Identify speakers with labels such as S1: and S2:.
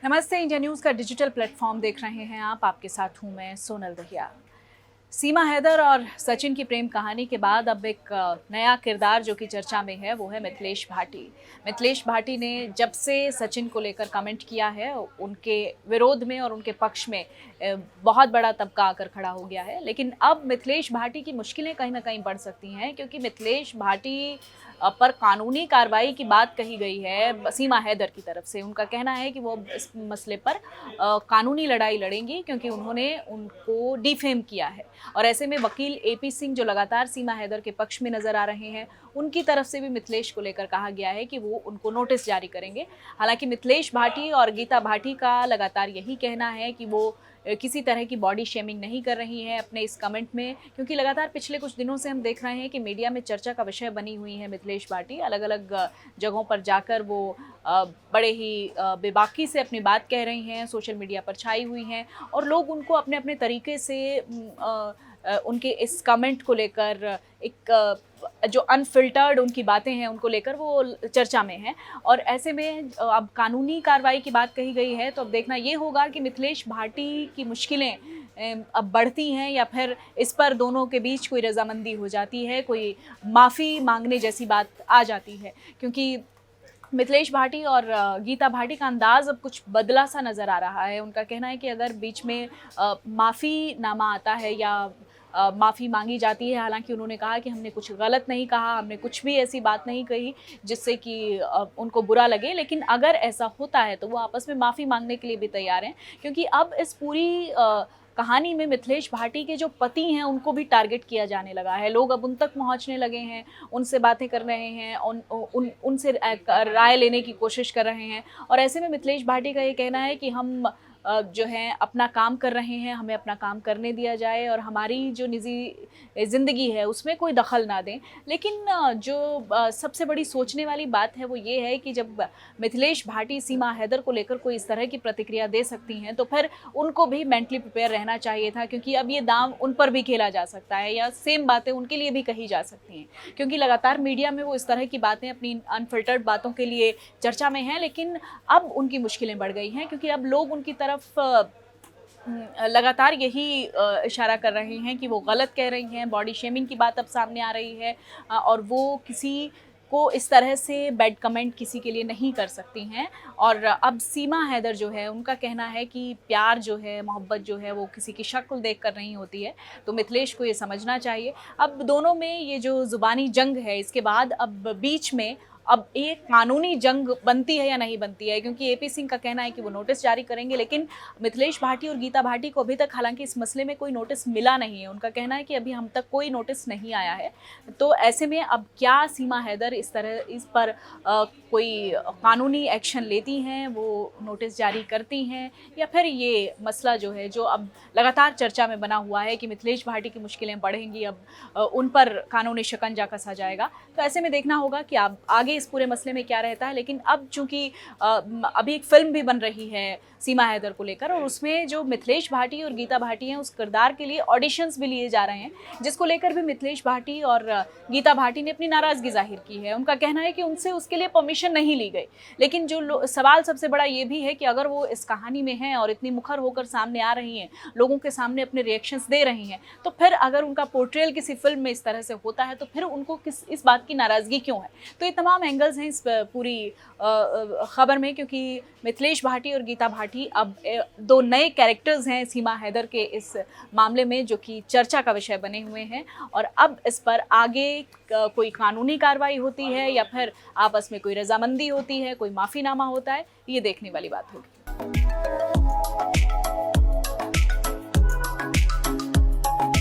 S1: नमस्ते। India news का digital platform देख रहे हैं आप। आपके साथ हूं मैं सोनल दहिया। सीमा हैदर और सचिन की प्रेम कहानी के बाद अब एक नया किरदार जो कि चर्चा में है वो है मिथिलेश भाटी। मिथिलेश भाटी ने जब से सचिन को लेकर कमेंट किया है उनके विरोध में और उनके पक्ष में बहुत बड़ा तबका आकर खड़ा हो गया है। लेकिन अब मिथिलेश भाटी की मुश्किलें कहीं ना कहीं बढ़ सकती हैं, क्योंकि मिथिलेश भाटी पर कानूनी कार्रवाई की बात कही गई है सीमा हैदर की तरफ से। उनका कहना है कि वो इस मसले पर कानूनी लड़ाई लड़ेंगी, क्योंकि उन्होंने उनको डिफेम किया है। और ऐसे में वकील एपी सिंह जो लगातार सीमा हैदर के पक्ष में नजर आ रहे हैं, उनकी तरफ से भी मिथिलेश को लेकर कहा गया है कि वो उनको नोटिस जारी करेंगे। हालांकि मिथिलेश भाटी और गीता भाटी का लगातार यही कहना है कि वो किसी तरह की बॉडी शेमिंग नहीं कर रही हैं अपने इस कमेंट में, क्योंकि लगातार पिछले कुछ दिनों से हम देख रहे हैं कि मीडिया में चर्चा का विषय बनी हुई है मिथिलेश भाटी। अलग अलग जगहों पर जाकर वो बड़े ही बेबाकी से अपनी बात कह रही हैं, सोशल मीडिया पर छाई हुई हैं, और लोग उनको अपने अपने तरीके से उनके इस कमेंट को लेकर एक जो अनफिल्टर्ड उनकी बातें हैं उनको लेकर वो चर्चा में हैं। और ऐसे में अब कानूनी कार्रवाई की बात कही गई है, तो अब देखना ये होगा कि मिथिलेश भाटी की मुश्किलें अब बढ़ती हैं या फिर इस पर दोनों के बीच कोई रजामंदी हो जाती है, कोई माफ़ी मांगने जैसी बात आ जाती है। क्योंकि मिथिलेश भाटी और गीता भाटी का अंदाज अब कुछ बदला सा नज़र आ रहा है। उनका कहना है कि अगर बीच में माफ़ीनामा आता है या माफ़ी मांगी जाती है, हालांकि उन्होंने कहा कि हमने कुछ गलत नहीं कहा, हमने कुछ भी ऐसी बात नहीं कही जिससे कि उनको बुरा लगे, लेकिन अगर ऐसा होता है तो वो आपस में माफ़ी मांगने के लिए भी तैयार हैं। क्योंकि अब इस पूरी कहानी में मिथिलेश भाटी के जो पति हैं उनको भी टारगेट किया जाने लगा है। लोग अब उन तक पहुंचने लगे हैं, उनसे बातें कर रहे हैं, उनसे राय लेने की कोशिश कर रहे हैं। और ऐसे में मिथिलेश भाटी का ये कहना है कि हम जो है अपना काम कर रहे हैं, हमें अपना काम करने दिया जाए और हमारी जो निजी ज़िंदगी है उसमें कोई दखल ना दें। लेकिन जो सबसे बड़ी सोचने वाली बात है वो ये है कि जब मिथिलेश भाटी सीमा हैदर को लेकर कोई इस तरह की प्रतिक्रिया दे सकती हैं, तो फिर उनको भी मेंटली प्रिपेयर रहना चाहिए था, क्योंकि अब ये दांव उन पर भी खेला जा सकता है या सेम बातें उनके लिए भी कही जा सकती हैं। क्योंकि लगातार मीडिया में वो इस तरह की बातें अपनी अनफिल्टर्ड बातों के लिए चर्चा में हैं, लेकिन अब उनकी मुश्किलें बढ़ गई हैं, क्योंकि अब लोग उनकी तरफ लगातार यही इशारा कर रहे हैं कि वो गलत कह रही हैं। बॉडी शेमिंग की बात अब सामने आ रही है और वो किसी को इस तरह से बैड कमेंट किसी के लिए नहीं कर सकती हैं। और अब सीमा हैदर जो है उनका कहना है कि प्यार जो है, मोहब्बत जो है, वो किसी की शक्ल देख कर नहीं होती है। तो मिथिलेश को ये समझना चाहिए। अब दोनों में ये जो ज़ुबानी जंग है, इसके बाद अब बीच में अब एक कानूनी जंग बनती है या नहीं बनती है, क्योंकि एपी सिंह का कहना है कि वो नोटिस जारी करेंगे, लेकिन मिथिलेश भाटी और गीता भाटी को अभी तक हालांकि इस मसले में कोई नोटिस मिला नहीं है। उनका कहना है कि अभी हम तक कोई नोटिस नहीं आया है। तो ऐसे में अब क्या सीमा हैदर इस पर कोई कानूनी एक्शन लेती हैं, वो नोटिस जारी करती हैं, या फिर ये मसला जो है जो अब लगातार चर्चा में बना हुआ है कि मिथिलेश भाटी की मुश्किलें बढ़ेंगी, अब उन पर कानूनी शिकंजा कसा जाएगा। तो ऐसे में देखना होगा कि अब आगे इस पूरे मसले में क्या रहता है। लेकिन अब चूंकि अभी एक फिल्म भी बन रही है सीमा हैदर को लेकर, और उसमें जो मिथिलेश भाटी और गीता भाटी हैं उस किरदार के लिए ऑडिशंस भी लिए जा रहे हैं, जिसको लेकर भी मिथिलेश भाटी और गीता भाटी ने अपनी नाराज़गी जाहिर की है। उनका कहना है कि उनसे उसके लिए परमिशन नहीं ली गई। लेकिन जो सवाल सबसे बड़ा ये भी है कि अगर वो इस कहानी में हैं और इतनी मुखर होकर सामने आ रही हैं, लोगों के सामने अपने रिएक्शंस दे रही हैं, तो फिर अगर उनका पोर्ट्रेयल किसी फिल्म में इस तरह से होता है तो फिर उनको इस बात की नाराज़गी क्यों है। तो ये तमाम एंगल्स हैं इस पूरी खबर में, क्योंकि मिथिलेश भाटी और गीता भाटी अब दो नए कैरेक्टर्स हैं सीमा हैदर के इस मामले में, जो कि चर्चा का विषय बने हुए हैं। और अब इस पर आगे कोई कानूनी कार्रवाई होती है या फिर आपस में कोई रजामंदी होती है, कोई माफ़ीनामा होता है, ये देखने वाली बात होगी।